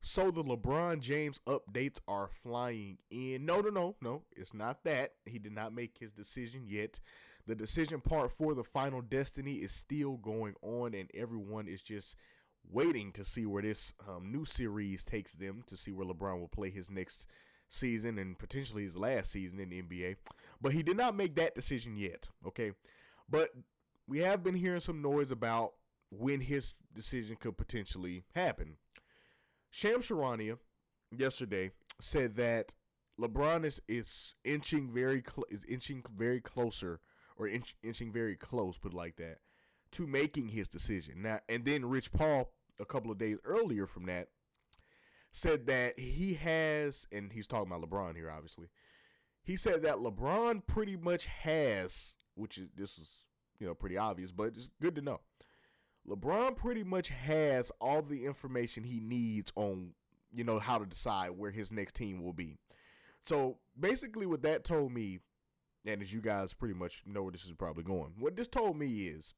So the LeBron James updates are flying in. No. It's not that. He did not make his decision yet. The decision part for the Final Destiny is still going on, and everyone is just waiting to see where this new series takes them, to see where LeBron will play his next season and potentially his last season in the NBA. But he did not make that decision yet, okay? But we have been hearing some noise about when his decision could potentially happen. Charania yesterday said that LeBron is inching very closer, or inching very close, put it like that, to making his decision. Now, and then Rich Paul, a couple of days earlier from that, said that he has, and he's talking about LeBron here, obviously. He said that LeBron pretty much has, this is pretty obvious, but it's good to know. LeBron pretty much has all the information he needs on, how to decide where his next team will be. So basically what that told me, and as you guys pretty much know where this is probably going, what this told me is,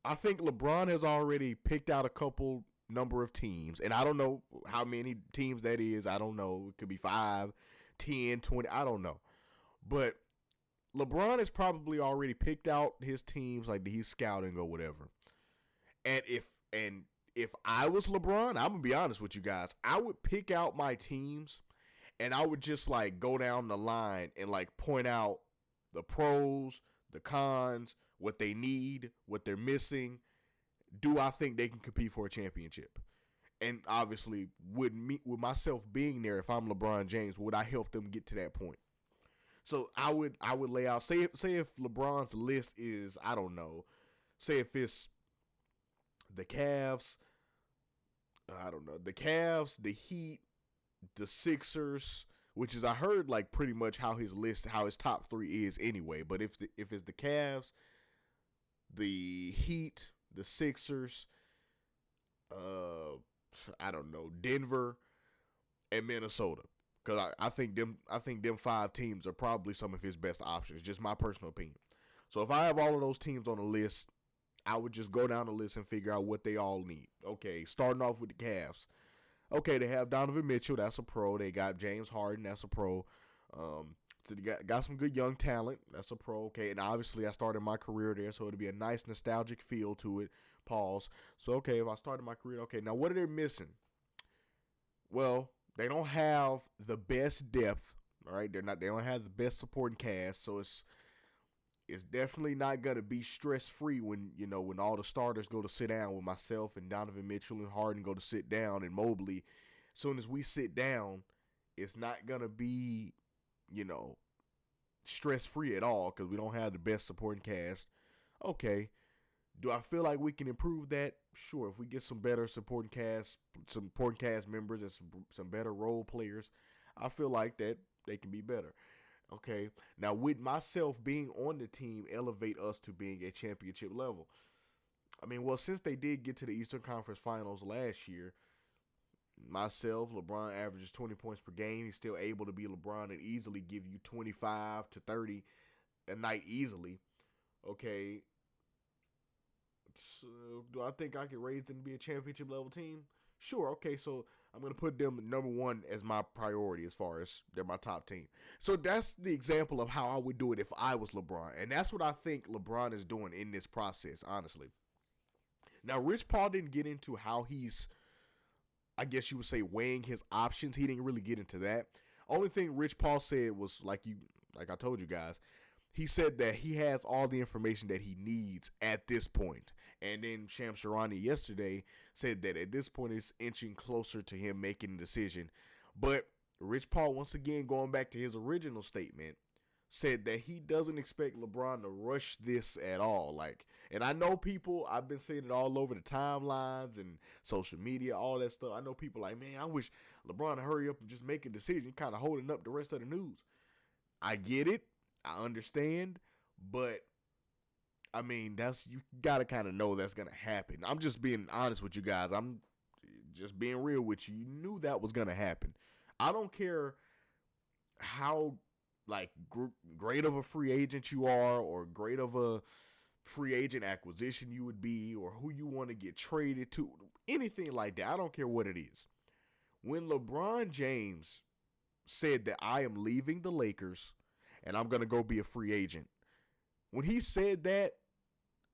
I think LeBron has already picked out a couple number of teams, and I don't know how many teams that is. I don't know. It could be 5, 10, 20. I don't know. But LeBron has probably already picked out his teams, like he's scouting or whatever. And if I was LeBron, I'm gonna be honest with you guys, I would pick out my teams and I would just like go down the line and like point out the pros, the cons, what they need, what they're missing. Do I think they can compete for a championship? And obviously, with myself being there, if I'm LeBron James, would I help them get to that point? So I would lay out, say if LeBron's list is, I don't know, say if it's the Cavs, the Heat, the Sixers, which is, I heard like pretty much how his top 3 is anyway. But if it's the Cavs, the Heat, the Sixers, Denver, and Minnesota. Because I think them 5 teams are probably some of his best options. Just my personal opinion. So if I have all of those teams on the list, I would just go down the list and figure out what they all need. Okay, starting off with the Cavs. Okay, they have Donovan Mitchell. That's a pro. They got James Harden. That's a pro. So they got some good young talent. That's a pro. Okay, and obviously I started my career there, so it'll be a nice nostalgic feel to it. Pause. So, okay, if I started my career, okay, now what are they missing? Well, they don't have the best depth, all right? They don't have the best supporting cast, so it's definitely not gonna be stress free when all the starters go to sit down, with myself and Donovan Mitchell and Harden go to sit down, and Mobley. As soon as we sit down, it's not gonna be stress free at all because we don't have the best supporting cast. Okay. Do I feel like we can improve that? Sure. If we get some better supporting cast members and some better role players, I feel like that they can be better. Okay. Now, with myself being on the team, elevate us to being a championship level. I mean, well, since they did get to the Eastern Conference Finals last year, myself, LeBron averages 20 points per game. He's still able to be LeBron and easily give you 25 to 30 a night easily. Okay. So, do I think I can raise them to be a championship level team? Sure. Okay, so I'm going to put them number 1 as my priority as far as they're my top team. So that's the example of how I would do it if I was LeBron. And that's what I think LeBron is doing in this process, honestly. Now, Rich Paul didn't get into how he's, I guess you would say, weighing his options. He didn't really get into that. Only thing Rich Paul said was, like I told you guys, he said that he has all the information that he needs at this point. And then Charania yesterday said that at this point it's inching closer to him making a decision. But Rich Paul, once again, going back to his original statement, said that he doesn't expect LeBron to rush this at all. And I know people, I've been seeing it all over the timelines and social media, all that stuff. I know people like, man, I wish LeBron to hurry up and just make a decision, kind of holding up the rest of the news. I get it. I understand. But, I mean, you got to kind of know that's going to happen. I'm just being honest with you guys. I'm just being real with you. You knew that was going to happen. I don't care how great of a free agent you are, or great of a free agent acquisition you would be or who you want to get traded to, anything like that. I don't care what it is. When LeBron James said that I am leaving the Lakers and I'm going to go be a free agent, when he said that,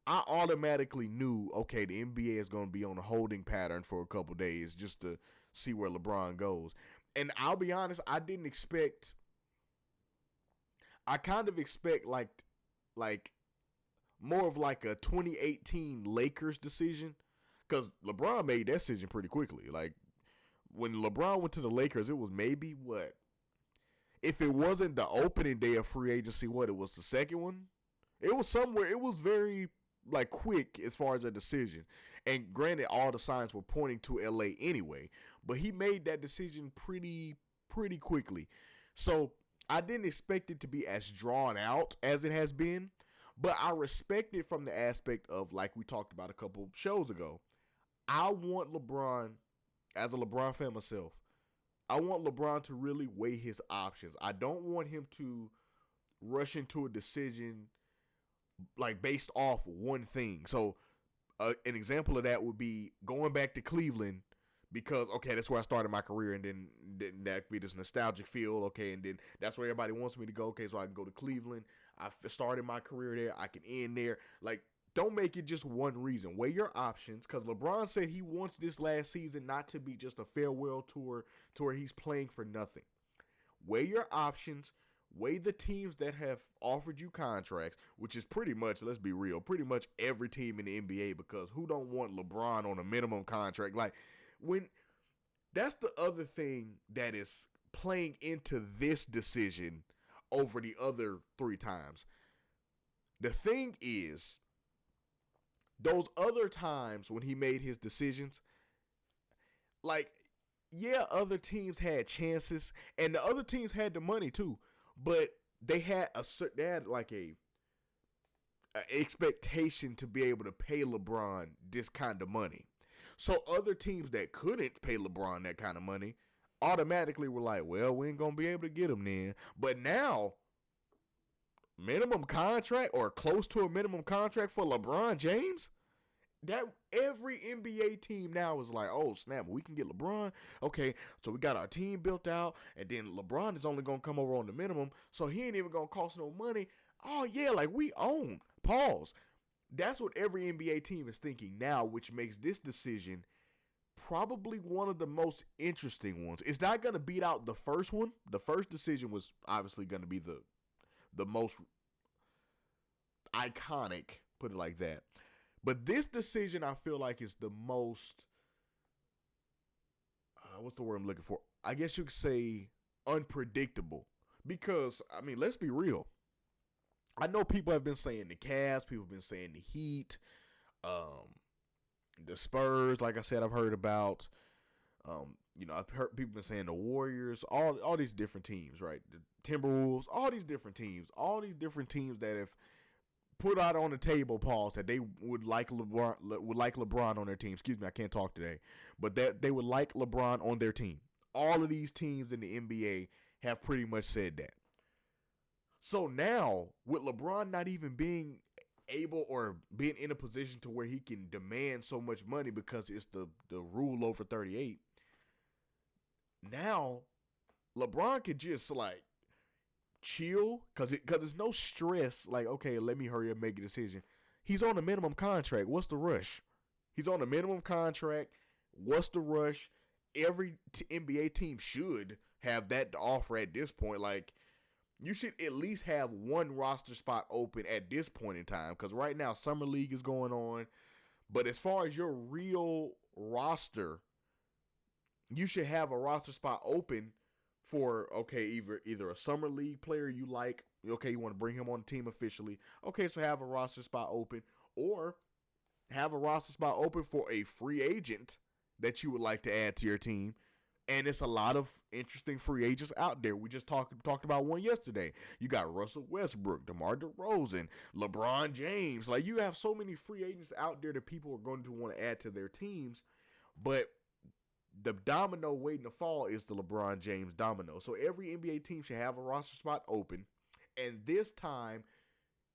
I automatically knew, okay, the NBA is going to be on a holding pattern for a couple days just to see where LeBron goes. And I'll be honest, I kind of expect like more of like a 2018 Lakers decision, because LeBron made that decision pretty quickly. Like, when LeBron went to the Lakers, it was maybe what? If it wasn't the opening day of free agency, what? It was the second one? It was somewhere. It was very, like, quick as far as a decision. And granted, all the signs were pointing to LA anyway. But he made that decision pretty quickly. So I didn't expect it to be as drawn out as it has been. But I respect it from the aspect of, like we talked about a couple shows ago, I want LeBron, as a LeBron fan myself, I want LeBron to really weigh his options. I don't want him to rush into a decision like based off one thing. So an example of that would be going back to Cleveland because, okay, that's where I started my career, and then that be this nostalgic feel, okay, and then that's where everybody wants me to go, okay, so I can go to Cleveland. I started my career there. I can end there. Like, don't make it just one reason. Weigh your options, because LeBron said he wants this last season not to be just a farewell tour to where he's playing for nothing. Weigh your options. Weigh the teams that have offered you contracts, which is pretty much, let's be real, pretty much every team in the NBA, because who don't want LeBron on a minimum contract? Like, when that's the other thing that is playing into this decision over the other three times. The thing is, those other times when he made his decisions, like, yeah, other teams had chances, and the other teams had the money too, but they had like a expectation to be able to pay LeBron this kind of money. So other teams that couldn't pay LeBron that kind of money automatically were like, well, we ain't gonna be able to get him then. But now, minimum contract or close to a minimum contract for LeBron James, that every NBA team now is like, oh snap, we can get LeBron. Okay, so we got our team built out, and then LeBron is only gonna come over on the minimum, so he ain't even gonna cost no money. Oh yeah, like we own. Pause. That's what every NBA team is thinking now, which makes this decision probably one of the most interesting ones. It's not gonna beat out the first one. The first decision was obviously gonna be the most iconic, put it like that. But this decision, I feel like, is the most, what's the word I'm looking for? I guess you could say unpredictable. Because, I mean, let's be real. I know people have been saying the Cavs, people have been saying the Heat, the Spurs, like I said, I've heard about. I've heard people been saying the Warriors, all these different teams, right? The Timberwolves, all these different teams that have put out on the table, Paul, said they would like LeBron on their team. Excuse me, I can't talk today. But that they would like LeBron on their team. All of these teams in the NBA have pretty much said that. So now, with LeBron not even being able or being in a position to where he can demand so much money because it's the rule over 38, now LeBron could just like chill because there's no stress. Like, okay, let me hurry up and make a decision. He's on a minimum contract. What's the rush? He's on a minimum contract. What's the rush? Every NBA team should have that to offer at this point. Like, you should at least have one roster spot open at this point in time, because right now Summer League is going on. But as far as your real roster, you should have a roster spot open for, okay, either a Summer League player you like, okay, you want to bring him on the team officially. Okay, so have a roster spot open, or have a roster spot open for a free agent that you would like to add to your team. And it's a lot of interesting free agents out there. We just talked about one yesterday. You got Russell Westbrook, DeMar DeRozan, LeBron James. Like, you have so many free agents out there that people are going to want to add to their teams. But the domino waiting to fall is the LeBron James domino. So every NBA team should have a roster spot open. And this time,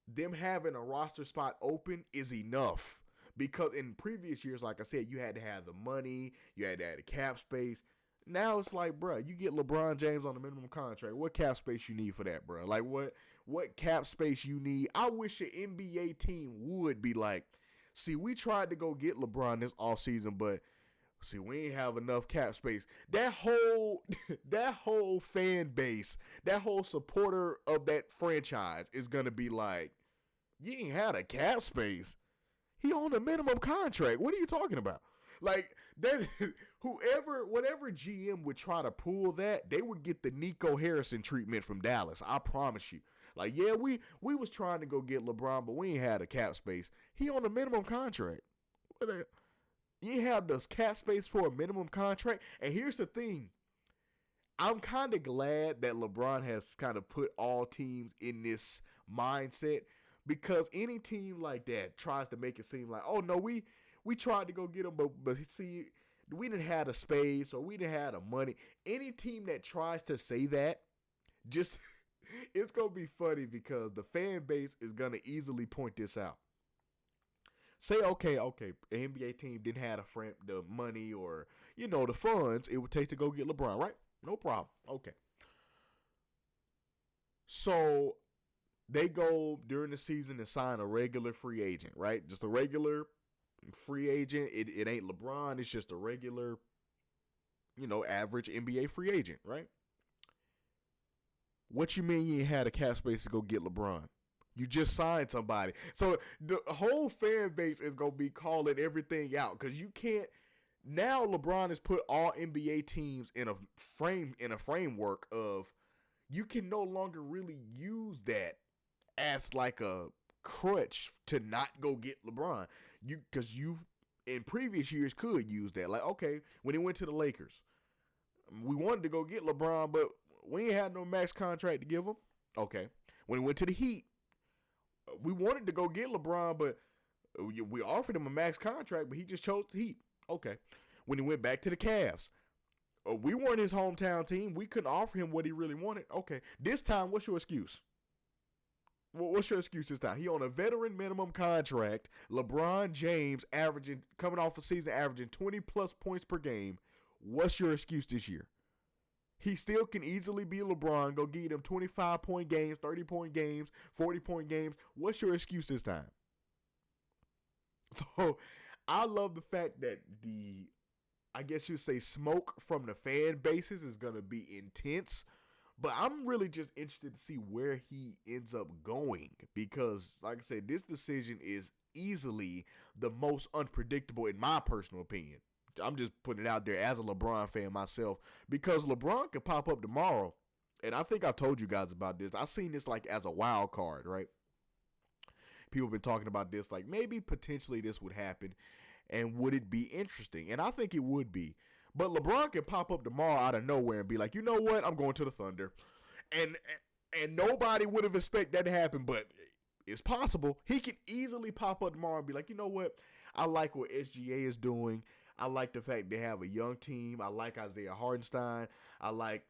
them having a roster spot open is enough. Because in previous years, like I said, you had to have the money, you had to have the cap space. Now it's like, bro, you get LeBron James on a minimum contract. What cap space you need for that, bro? Like, what cap space you need? I wish an NBA team would be like, see, we tried to go get LeBron this offseason, but see, we ain't have enough cap space. That whole that whole fan base, that whole supporter of that franchise is gonna be like, you ain't had a cap space. He on a minimum contract. What are you talking about? Like that, whatever GM would try to pull that, they would get the Nico Harrison treatment from Dallas. I promise you. Like, yeah, we was trying to go get LeBron, but we ain't had a cap space. He on a minimum contract. You have this cap space for a minimum contract. And here's the thing. I'm kind of glad that LeBron has kind of put all teams in this mindset, because any team like that tries to make it seem like, oh, no, we tried to go get him, but see, we didn't have the space or we didn't have the money. Any team that tries to say that, just it's going to be funny, because the fan base is going to easily point this out. Say, okay, an NBA team didn't have the money or, the funds it would take to go get LeBron, right? No problem. Okay. So they go during the season and sign a regular free agent, right? Just a regular free agent. It ain't LeBron. It's just a regular, average NBA free agent, right? What you mean you ain't had a cap space to go get LeBron? You just signed somebody. So the whole fan base is going to be calling everything out, because you can't. Now LeBron has put all NBA teams in a framework of, you can no longer really use that as like a crutch to not go get LeBron. Because you in previous years could use that. Like, okay, when he went to the Lakers, we wanted to go get LeBron, but we ain't had no max contract to give him. Okay. When he went to the Heat, we wanted to go get LeBron, but we offered him a max contract, but he just chose the Heat. Okay. When he went back to the Cavs, we weren't his hometown team. We couldn't offer him what he really wanted. Okay. This time, what's your excuse? What's your excuse this time? He on a veteran minimum contract. LeBron James coming off a season averaging 20-plus points per game. What's your excuse this year? He still can easily be LeBron. Go get him 25-point games, 30-point games, 40-point games. What's your excuse this time? So I love the fact that I guess you'd say, smoke from the fan bases is going to be intense. But I'm really just interested to see where he ends up going, because, like I said, this decision is easily the most unpredictable in my personal opinion. I'm just putting it out there as a LeBron fan myself, because LeBron could pop up tomorrow, and I think I've told you guys about this. I've seen this like as a wild card, right? People have been talking about this, like maybe potentially this would happen, and would it be interesting? And I think it would be. But LeBron can pop up tomorrow out of nowhere and be like, you know what? I'm going to the Thunder. And nobody would have expected that to happen, but it's possible. He can easily pop up tomorrow and be like, you know what? I like what SGA is doing. I like the fact they have a young team. I like Isaiah Hartenstein. I like,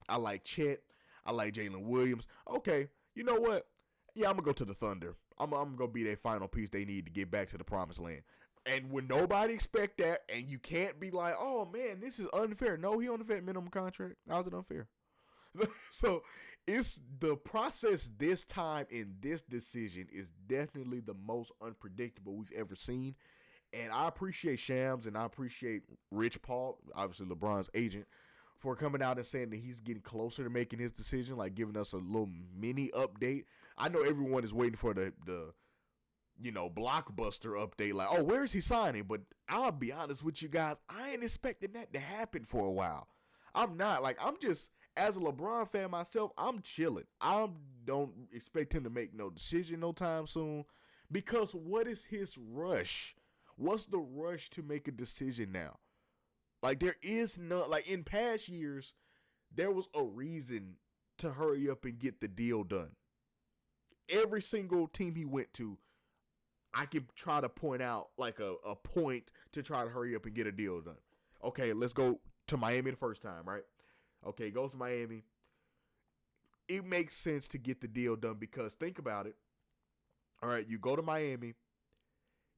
I like Chet. I like Jalen Williams. Okay, you know what? Yeah, I'm going to go to the Thunder. I'm going to be their final piece they need to get back to the promised land. And when nobody expect that, and you can't be like, oh, man, this is unfair. No, he on a vet minimum contract. How's it unfair? So it's the process this time in this decision is definitely the most unpredictable we've ever seen. And I appreciate Shams and I appreciate Rich Paul, obviously LeBron's agent, for coming out and saying that he's getting closer to making his decision, like giving us a little mini update. I know everyone is waiting for the blockbuster update, like, oh, where is he signing? But I'll be honest with you guys, I ain't expecting that to happen for a while. I'm not. Like, I'm just, as a LeBron fan myself, I'm chilling. I don't expect him to make no decision no time soon, because what is his rush? What's the rush to make a decision now? Like, there is no, like, in past years, there was a reason to hurry up and get the deal done. Every single team he went to, I can try to point out like a point to try to hurry up and get a deal done. Okay, let's go to Miami the first time, right? Okay, goes to Miami. it makes sense to get the deal done because think about it. All right, you go to Miami.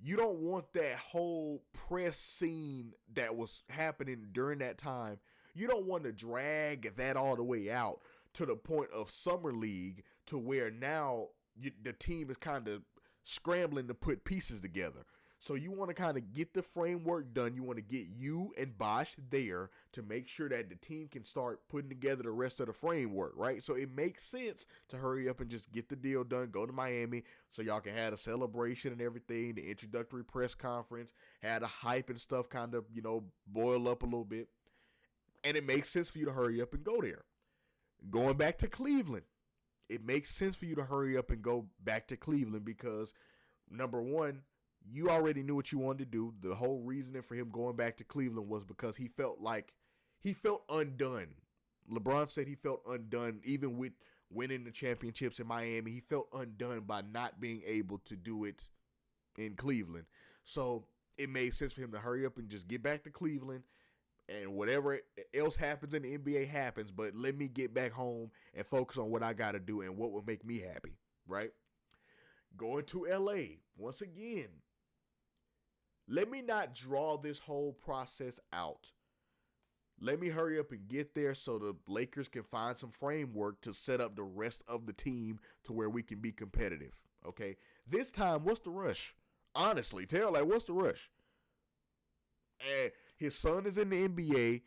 You don't want that whole press scene that was happening during that time. You don't want to drag that all the way out to the point of Summer League to where now the team is kind of scrambling to put pieces together. So you want to kind of get the framework done. You want to get you and Bosh there to make sure that the team can start putting together the rest of the framework, right? So it makes sense to hurry up and just get the deal done, go to Miami so y'all can have a celebration and everything, the introductory press conference, have the hype and stuff kind of, boil up a little bit. And it makes sense for you to hurry up and go there. Going back to Cleveland, it makes sense for you to hurry up and go back to Cleveland because, number one, you already knew what you wanted to do. The whole reasoning for him going back to Cleveland was because he felt undone. LeBron said he felt undone even with winning the championships in Miami. He felt undone by not being able to do it in Cleveland. So it made sense for him to hurry up and just get back to Cleveland, and whatever else happens in the NBA happens, but let me get back home and focus on what I got to do and what will make me happy, right? Going to LA, once again, let me not draw this whole process out. Let me hurry up and get there so the Lakers can find some framework to set up the rest of the team to where we can be competitive, okay? This time, what's the rush? Honestly, what's the rush? And his son is in the NBA.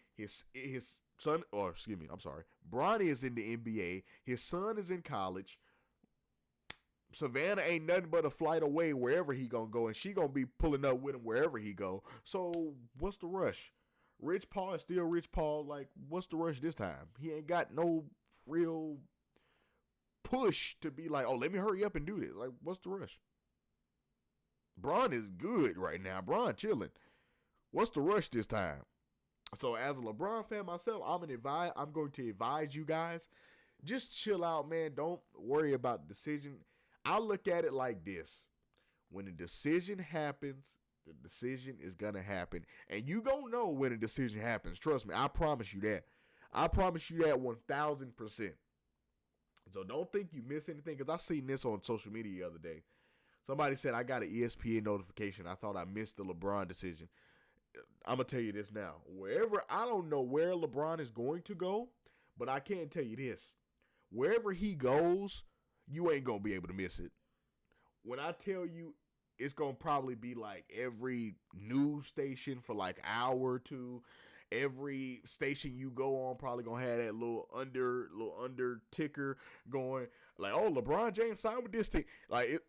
Bronny is in the NBA. His son is in college. Savannah ain't nothing but a flight away wherever he gonna go, and she gonna be pulling up with him wherever he go. So what's the rush? Rich Paul is still Rich Paul. Like, what's the rush this time? He ain't got no real push to be like, oh, let me hurry up and do this. Like, what's the rush? Bron is good right now. Bron chilling. What's the rush this time? So as a LeBron fan myself, I'm going to advise you guys, just chill out, man. Don't worry about the decision. I look at it like this. When a decision happens, the decision is going to happen. And you going to know when a decision happens. Trust me. I promise you that. I promise you that 1,000%. So don't think you miss anything, because I seen this on social media the other day. Somebody said, I got an ESPN notification. I thought I missed the LeBron decision. I'm going to tell you this now. I don't know where LeBron is going to go, but I can tell you this. Wherever he goes, you ain't going to be able to miss it. When I tell you, it's going to probably be like every news station for like an hour or two. Every station you go on probably going to have that little under ticker going like, oh, LeBron James signed with this team. Like,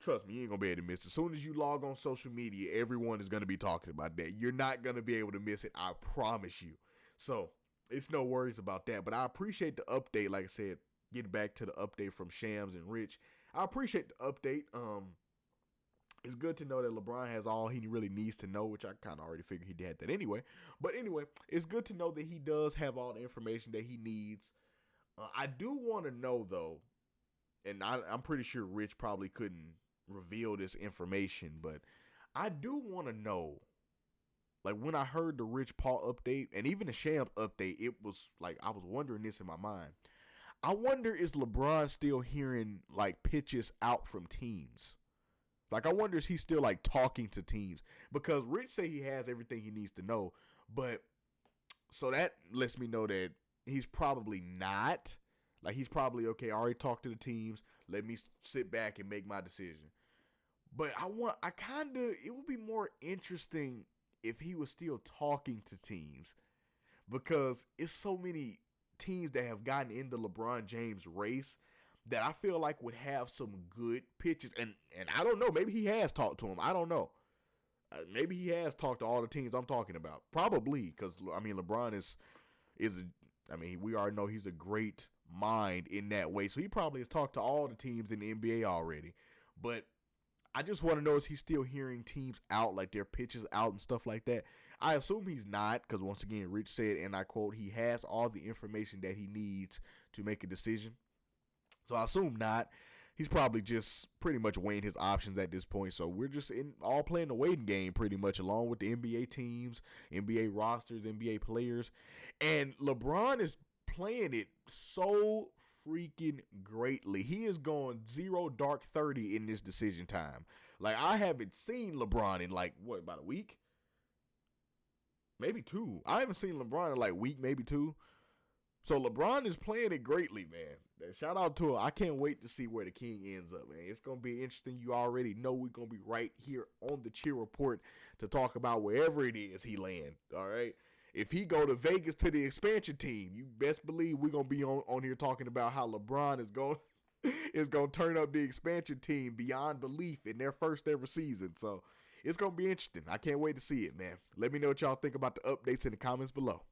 trust me, you ain't going to be able to miss it. As soon as you log on social media, everyone is going to be talking about that. You're not going to be able to miss it. I promise you. So it's no worries about that. But I appreciate the update. Like I said, getting back to the update from Shams and Rich. I appreciate the update. It's good to know that LeBron has all he really needs to know, which I kind of already figured he had that anyway. But anyway, it's good to know that he does have all the information that he needs. I do want to know, though, and I'm pretty sure Rich probably couldn't reveal this information, but I do want to know, like, when I heard the Rich Paul update and even the Shams update, it was like I was wondering this in my mind. I wonder, is LeBron still hearing, like, pitches out from teams? Like, I wonder, is he still, like, talking to teams? Because Rich say he has everything he needs to know. But, so that lets me know that he's probably not. Like, he's probably, okay, I already talked to the teams. Let me sit back and make my decision. But it would be more interesting if he was still talking to teams. Because it's so many teams that have gotten into LeBron James' race that I feel like would have some good pitches. And I don't know. Maybe he has talked to him. I don't know. Maybe he has talked to all the teams I'm talking about. Probably, because, I mean, LeBron we already know he's a great mind in that way. So he probably has talked to all the teams in the NBA already. But I just want to know, is he still hearing teams out, like their pitches out and stuff like that? I assume he's not, because once again, Rich said, and I quote, he has all the information that he needs to make a decision. So I assume not. He's probably just pretty much weighing his options at this point. So we're just all playing the waiting game pretty much, along with the NBA teams, NBA rosters, NBA players. And LeBron is playing it so freaking greatly. He is going 0 dark 30 in this decision time. Like, I haven't seen LeBron in like, what, about a week? Maybe 2. I haven't seen LeBron in like a week, maybe 2. So LeBron is playing it greatly, man. Shout out to him. I can't wait to see where the King ends up, man. It's going to be interesting. You already know we're going to be right here on the Cheer Report to talk about wherever it is he land, all right? If he go to Vegas to the expansion team, you best believe we're going to be on here talking about how LeBron is going to turn up the expansion team beyond belief in their first ever season. So it's going to be interesting. I can't wait to see it, man. Let me know what y'all think about the updates in the comments below.